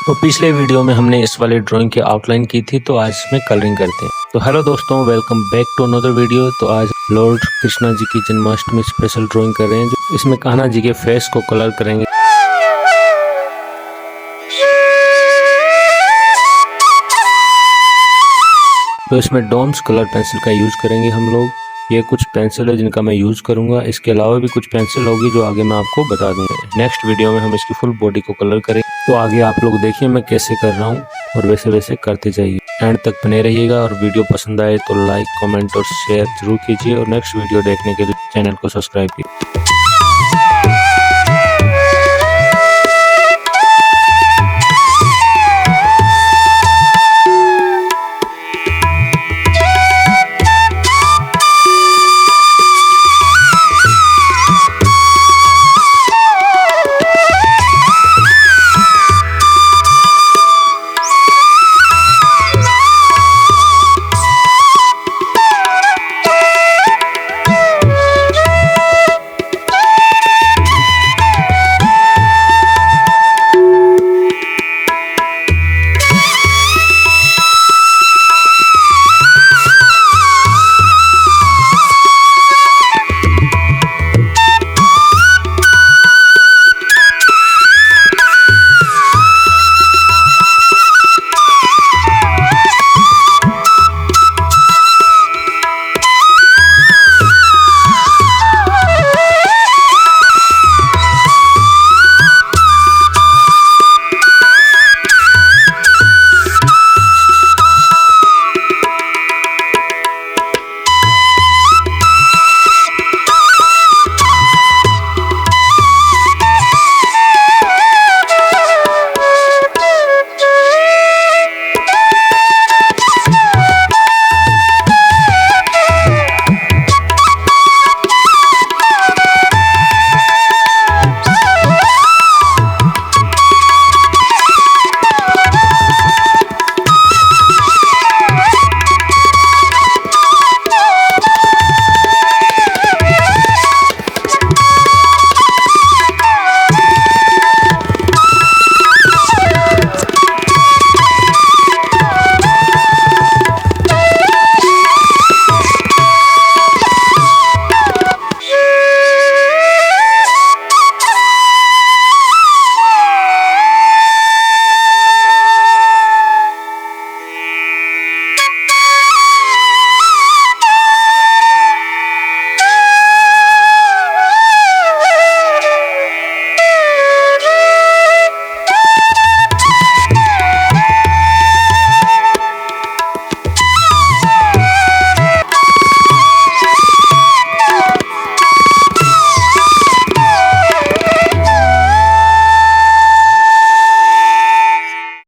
तो पिछले वीडियो में हमने इस वाले ड्राइंग की आउटलाइन की थी, तो आज इसमें कलरिंग करते हैं। तो हेलो दोस्तों, welcome back to another video. तो आज लॉर्ड कृष्णा जी की जन्माष्टमी स्पेशल ड्राइंग कर रहे हैं। जो इसमें कान्हा जी के फेस को कलर करेंगे। तो इसमें डोम्स कलर पेंसिल का यूज करेंगे हम लोग। ये कुछ पेंसिल है जिनका मैं यूज करूंगा। इसके अलावा भी कुछ पेंसिल होगी जो आगे मैं आपको बता दूंगा। नेक्स्ट वीडियो में हम इसकी फुल बॉडी को कलर करेंगे। तो आगे आप लोग देखिए मैं कैसे कर रहा हूँ और वैसे वैसे करते जाइए। एंड तक बने रहिएगा और वीडियो पसंद आए तो लाइक, कमेंट और शेयर जरूर कीजिए। और नेक्स्ट वीडियो देखने के लिए चैनल को सब्सक्राइब कीजिए।